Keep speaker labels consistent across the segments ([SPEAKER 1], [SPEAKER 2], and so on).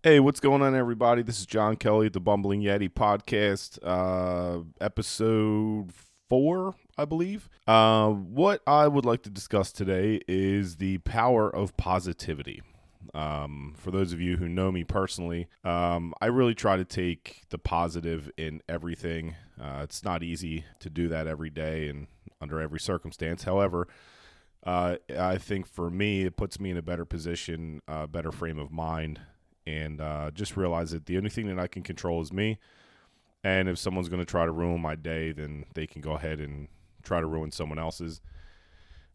[SPEAKER 1] Hey, what's going on, everybody? This is John Kelly at the Bumbling Yeti podcast, episode 4, I believe. What I would like to discuss today is the power of positivity. For those of you who know me personally, I really try to take the positive in everything. It's not easy to do that every day and under every circumstance. However, I think for me, it puts me in a better position, a better frame of mind, and just realize that the only thing that I can control is me. And if someone's going to try to ruin my day, then they can go ahead and try to ruin someone else's.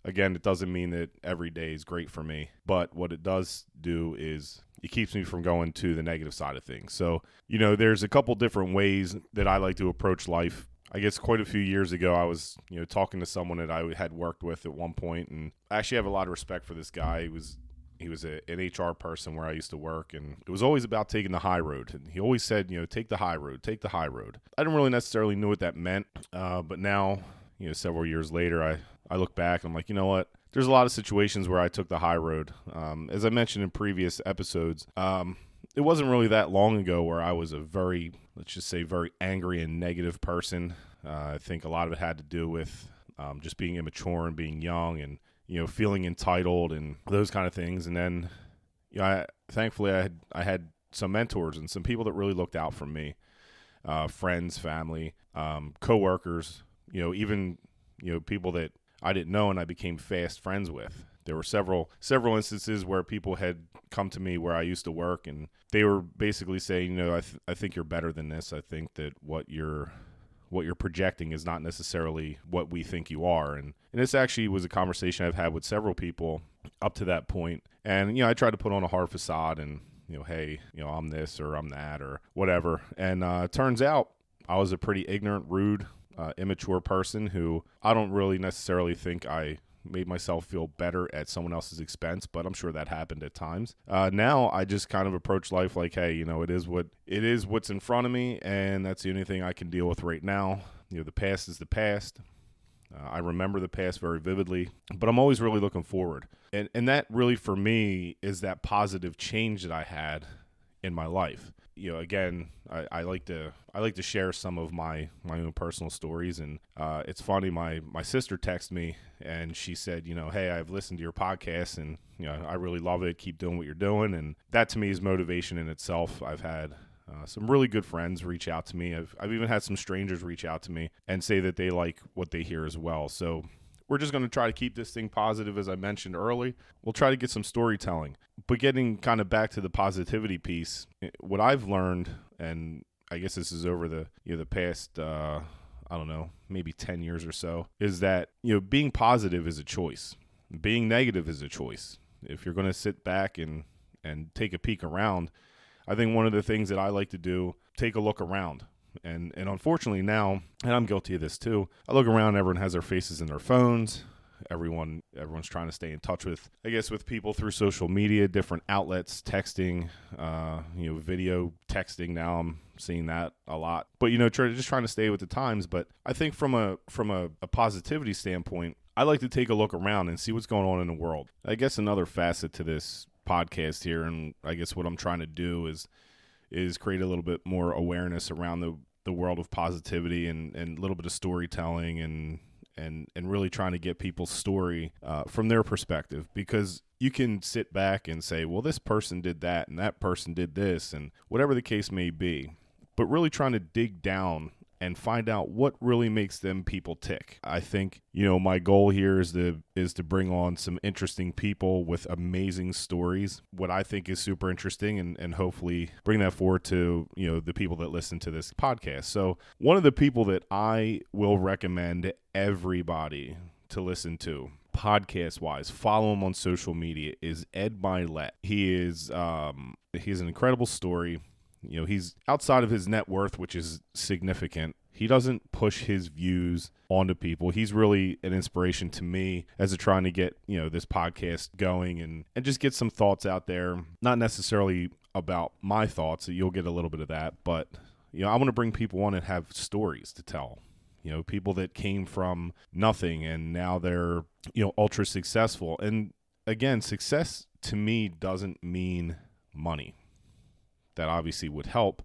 [SPEAKER 1] Again, it doesn't mean that every day is great for me, but what it does do is it keeps me from going to the negative side of things. So, there's a couple different ways that I like to approach life. I guess quite a few years ago, I was, talking to someone that I had worked with at one point, and I actually have a lot of respect for this guy. He was an HR person where I used to work, and it was always about taking the high road. And he always said, take the high road, take the high road. I didn't really necessarily know what that meant, but now, several years later, I look back and I'm like, you know what? There's a lot of situations where I took the high road. As I mentioned in previous episodes, it wasn't really that long ago where I was a very, let's just say, very angry and negative person. I think a lot of it had to do with just being immature and being young and feeling entitled and those kind of things. And then, thankfully I had some mentors and some people that really looked out for me, friends, family, coworkers, even, people that I didn't know and I became fast friends with. There were several instances where people had come to me where I used to work, and they were basically saying, I think you're better than this. I think that what you're projecting is not necessarily what we think you are. And this actually was a conversation I've had with several people up to that point. And, I tried to put on a hard facade and, hey, I'm this or I'm that or whatever. And it turns out I was a pretty ignorant, rude, immature person who I don't really necessarily think I made myself feel better at someone else's expense, but I'm sure that happened at times. Now I just kind of approach life like, hey, it is what's in front of me, and that's the only thing I can deal with right now. The past is the past. I remember the past very vividly, but I'm always really looking forward. And that really for me is that positive change that I had in my life. Again, I like to share some of my own personal stories, and it's funny. My sister texted me and she said, hey, I've listened to your podcast, and I really love it. Keep doing what you're doing, and that to me is motivation in itself. I've had some really good friends reach out to me. I've even had some strangers reach out to me and say that they like what they hear as well. So we're just going to try to keep this thing positive, as I mentioned early. We'll try to get some storytelling. But getting kind of back to the positivity piece, what I've learned, and I guess this is over the past, I don't know, maybe 10 years or so, is that, being positive is a choice. Being negative is a choice. If you're going to sit back and take a peek around, I think one of the things that I like to do, take a look around. And unfortunately now, and I'm guilty of this too, I look around, everyone has their faces in their phones. Everyone's trying to stay in touch with people through social media, different outlets, texting, video texting. Now I'm seeing that a lot. But, trying to stay with the times. But I think from a positivity standpoint, I like to take a look around and see what's going on in the world. I guess another facet to this podcast here, and I guess what I'm trying to do is create a little bit more awareness around the world of positivity and a little bit of storytelling and really trying to get people's story from their perspective, because you can sit back and say, well, this person did that and that person did this and whatever the case may be, but really trying to dig down and find out what really makes them people tick. I think, my goal here is to bring on some interesting people with amazing stories, what I think is super interesting, and hopefully bring that forward to, the people that listen to this podcast. So one of the people that I will recommend everybody to listen to, podcast-wise, follow him on social media, is Ed Milet. He's an incredible story. He's outside of his net worth, which is significant. He doesn't push his views onto people. He's really an inspiration to me as I'm trying to get, this podcast going and just get some thoughts out there. Not necessarily about my thoughts. You'll get a little bit of that. But, I want to bring people on and have stories to tell. People that came from nothing and now they're, ultra successful. And again, success to me doesn't mean money. that obviously would help.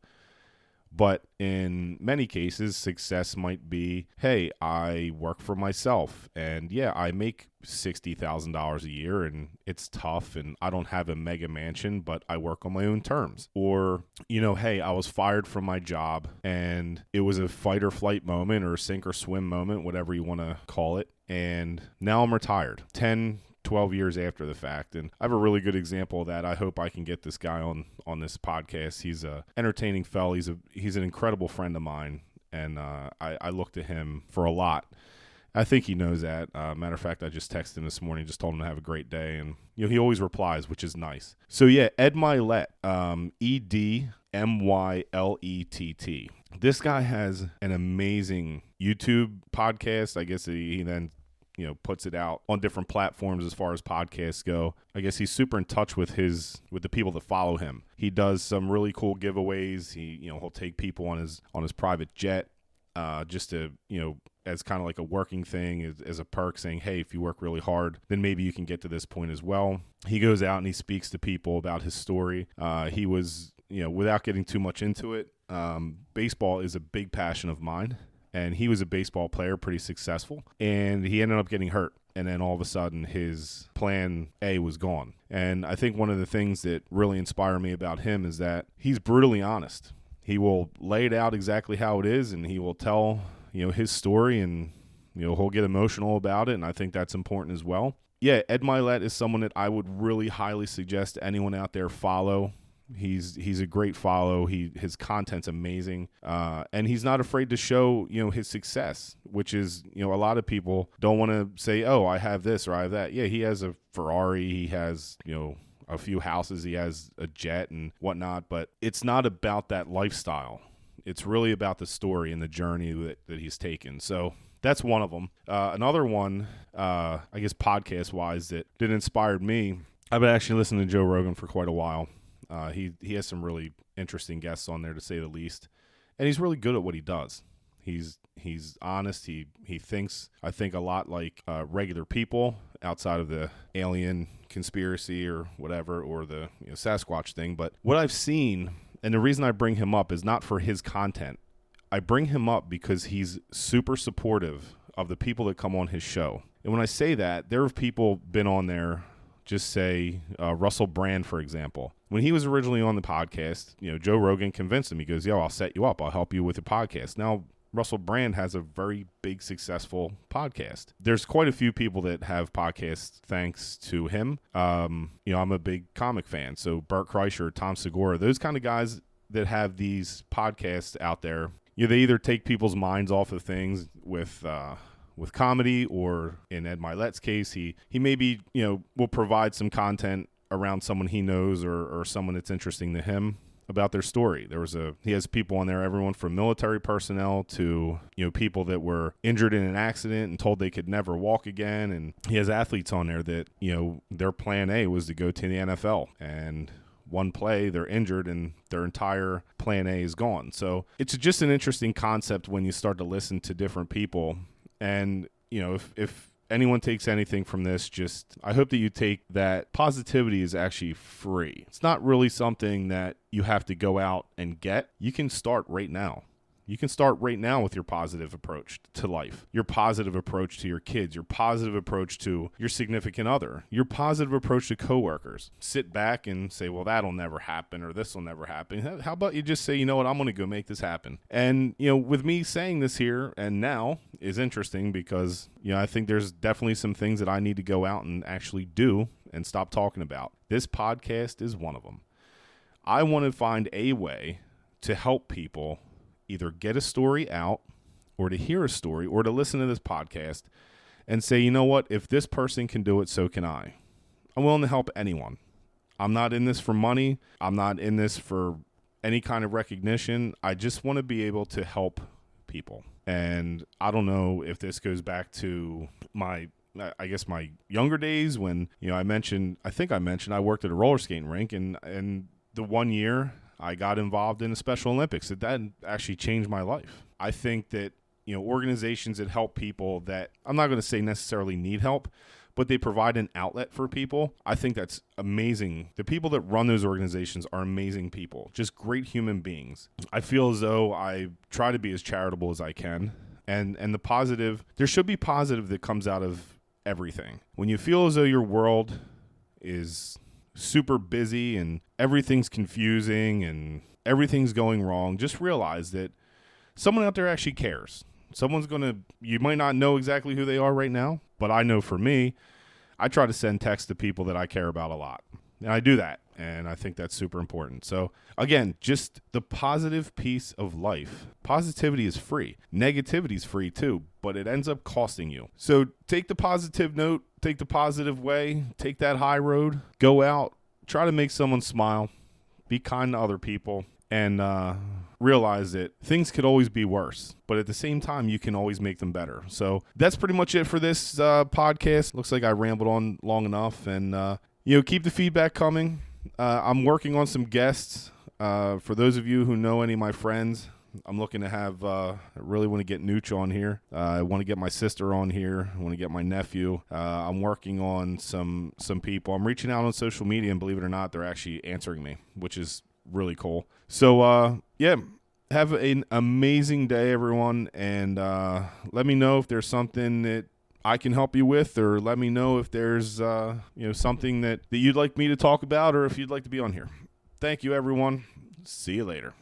[SPEAKER 1] But in many cases, success might be, hey, I work for myself and yeah, I make $60,000 a year and it's tough and I don't have a mega mansion, but I work on my own terms. Or, hey, I was fired from my job and it was a fight or flight moment or sink or swim moment, whatever you want to call it. And now I'm retired 12 years after the fact. And I have a really good example of that. I hope I can get this guy on this podcast. He's a entertaining fellow. He's an incredible friend of mine. And I look to him for a lot. I think he knows that. Matter of fact, I just texted him this morning, just told him to have a great day. And, he always replies, which is nice. So, yeah, Ed Mylett, EDMYLETT. This guy has an amazing YouTube podcast. I guess he then puts it out on different platforms as far as podcasts go. I guess he's super in touch with the people that follow him. He does some really cool giveaways. He'll take people on his private jet, just to, as kind of like a working thing, as a perk, saying, hey, if you work really hard, then maybe you can get to this point as well. He goes out and he speaks to people about his story. He was, without getting too much into it, baseball is a big passion of mine. And he was a baseball player, pretty successful, and he ended up getting hurt. And then all of a sudden, his plan A was gone. And I think one of the things that really inspired me about him is that he's brutally honest. He will lay it out exactly how it is, and he will tell, his story, and, he'll get emotional about it, and I think that's important as well. Yeah, Ed Mylett is someone that I would really highly suggest anyone out there follow. He's a great follow. His content's amazing, and he's not afraid to show his success, which is a lot of people don't want to say, oh, I have this or I have that. Yeah, he has a Ferrari, he has a few houses, he has a jet and whatnot, but it's not about that lifestyle. It's really about the story and the journey that he's taken. So that's one of them. Another one, I guess podcast wise, that inspired me. I've been actually listening to Joe Rogan for quite a while. He has some really interesting guests on there, to say the least, and he's really good at what he does. He's honest. He thinks, I think, a lot like regular people outside of the alien conspiracy or whatever, or the Sasquatch thing. But what I've seen, and the reason I bring him up is not for his content. I bring him up because he's super supportive of the people that come on his show. And when I say that, there have people been on there. Just say Russell Brand, for example. When he was originally on the podcast, Joe Rogan convinced him. He goes, yo, I'll set you up. I'll help you with your podcast. Now, Russell Brand has a very big, successful podcast. There's quite a few people that have podcasts thanks to him. I'm a big comic fan. So Bert Kreischer, Tom Segura, those kind of guys that have these podcasts out there, they either take people's minds off of things with comedy, or in Ed Mylett's case, he maybe, will provide some content around someone he knows or someone that's interesting to him about their story. He has people on there, everyone from military personnel to, people that were injured in an accident and told they could never walk again. And he has athletes on there that, their plan A was to go to the NFL, and one play, they're injured and their entire plan A is gone. So it's just an interesting concept when you start to listen to different people. And, if anyone takes anything from this, I hope that you take that positivity is actually free. It's not really something that you have to go out and get. You can start right now. You can start right now with your positive approach to life, your positive approach to your kids, your positive approach to your significant other, your positive approach to coworkers. Sit back and say, well, that'll never happen, or this will never happen. How about you just say, you know what, I'm going to go make this happen. And, with me saying this here and now is interesting because, I think there's definitely some things that I need to go out and actually do and stop talking about. This podcast is one of them. I want to find a way to help people either get a story out, or to hear a story, or to listen to this podcast and say, you know what, if this person can do it, so can I. I'm willing to help anyone. I'm not in this for money. I'm not in this for any kind of recognition. I just want to be able to help people. And I don't know if this goes back to my younger days when, I think I mentioned I worked at a roller skating rink, and the 1 year I got involved in the Special Olympics. That actually changed my life. I think that, organizations that help people that I'm not going to say necessarily need help, but they provide an outlet for people. I think that's amazing. The people that run those organizations are amazing people, just great human beings. I feel as though I try to be as charitable as I can. And the positive, there should be positive that comes out of everything. When you feel as though your world is super busy and everything's confusing and everything's going wrong, just realize that someone out there actually cares. You might not know exactly who they are right now, but I know for me, I try to send texts to people that I care about a lot. And I do that, and I think that's super important. So, again, just the positive piece of life. Positivity is free. Negativity is free too, but it ends up costing you. So take the positive note, take the positive way, take that high road, go out, try to make someone smile, be kind to other people, and realize that things could always be worse, but at the same time, you can always make them better. So that's pretty much it for this podcast. Looks like I rambled on long enough, and keep the feedback coming. I'm working on some guests. For those of you who know any of my friends, I'm looking to have, I really want to get Nooch on here. I want to get my sister on here. I want to get my nephew. I'm working on some people. I'm reaching out on social media, and believe it or not, they're actually answering me, which is really cool. So, have an amazing day, everyone, and let me know if there's something that I can help you with, or let me know if there's something that you'd like me to talk about, or if you'd like to be on here. Thank you, everyone. See you later.